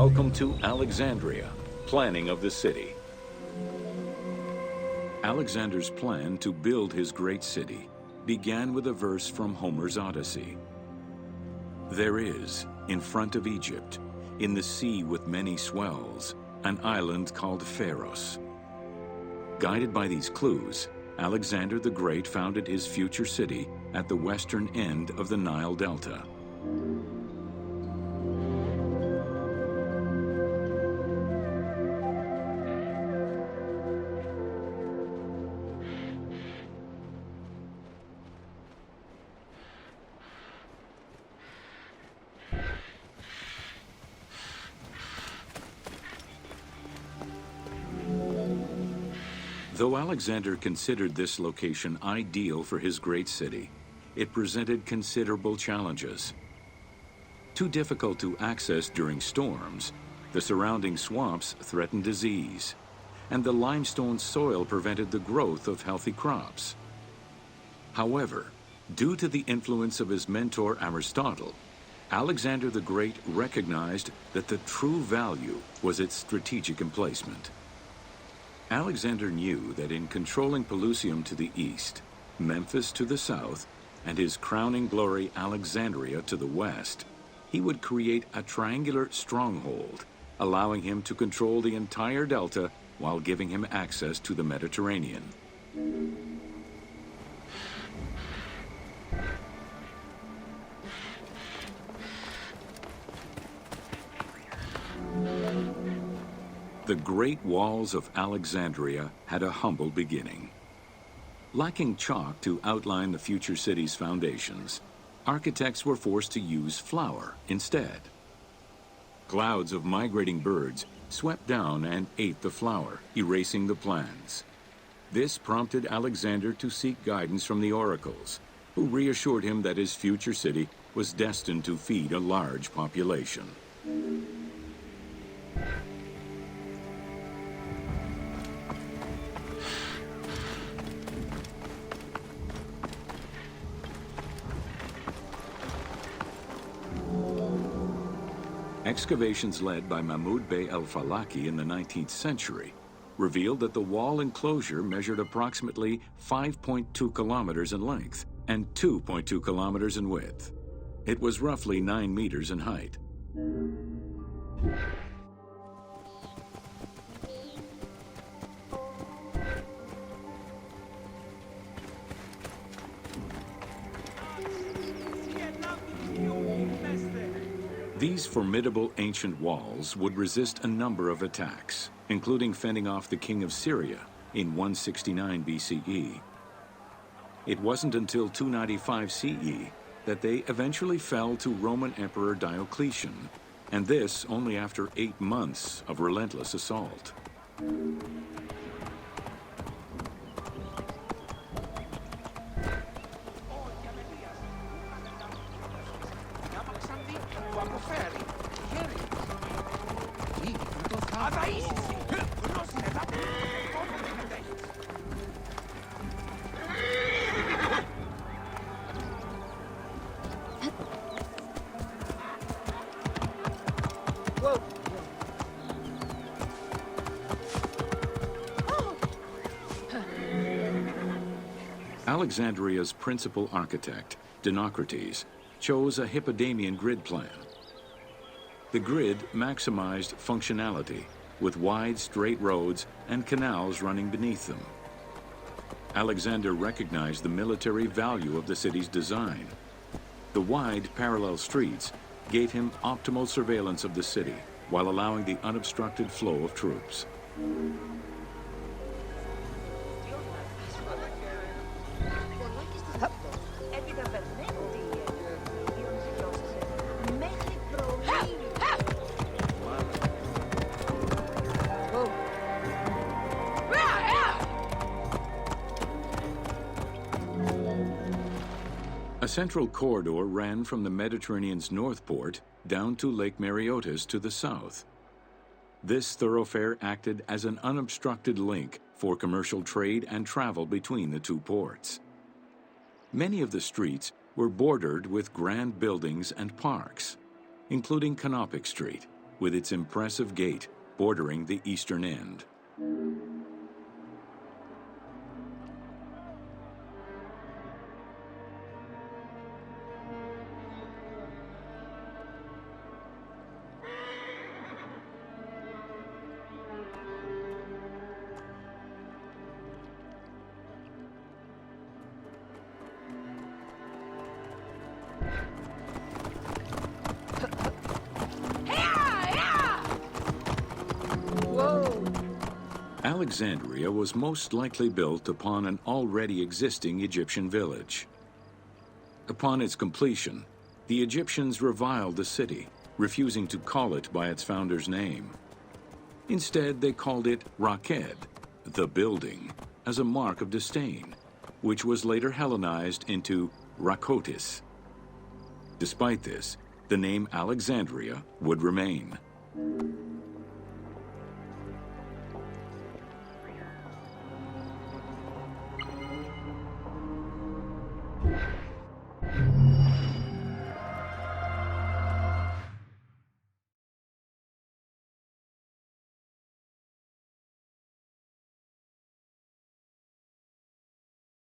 Welcome to Alexandria, planning of the city. Alexander's plan to build his great city began with a verse from Homer's Odyssey. There is, in front of Egypt, in the sea with many swells, an island called Pharos. Guided by these clues, Alexander the Great founded his future city at the western end of the Nile Delta. Though Alexander considered this location ideal for his great city, it presented considerable challenges. Too difficult to access during storms, the surrounding swamps threatened disease, and the limestone soil prevented the growth of healthy crops. However, due to the influence of his mentor Aristotle, Alexander the Great recognized that the true value was its strategic emplacement. Alexander knew that in controlling Pelusium to the east, Memphis to the south, and his crowning glory Alexandria to the west, he would create a triangular stronghold, allowing him to control the entire delta while giving him access to the Mediterranean. The great walls of Alexandria had a humble beginning. Lacking chalk to outline the future city's foundations, architects were forced to use flour instead. Clouds of migrating birds swept down and ate the flour, erasing the plans. This prompted Alexander to seek guidance from the oracles, who reassured him that his future city was destined to feed a large population. Excavations led by Mahmud Bey el-Falaki in the 19th century revealed that the wall enclosure measured approximately 5.2 kilometers in length and 2.2 kilometers in width. It was roughly 9 meters in height. These formidable ancient walls would resist a number of attacks, including fending off the king of Syria in 169 BCE. It wasn't until 295 CE that they eventually fell to Roman Emperor Diocletian, and this only after 8 months of relentless assault. Alexandria's principal architect, Dinocrates, chose a Hippodamian grid plan. The grid maximized functionality, with wide, straight roads and canals running beneath them. Alexander recognized the military value of the city's design. The wide, parallel streets gave him optimal surveillance of the city, while allowing the unobstructed flow of troops. A central corridor ran from the Mediterranean's north port down to Lake Mareotis to the south. This thoroughfare acted as an unobstructed link for commercial trade and travel between the two ports. Many of the streets were bordered with grand buildings and parks, including Canopic Street, with its impressive gate bordering the eastern end. Alexandria was most likely built upon an already existing Egyptian village. Upon its completion, the Egyptians reviled the city, refusing to call it by its founder's name. Instead, they called it Raked, the building, as a mark of disdain, which was later Hellenized into Rakotis. Despite this, the name Alexandria would remain.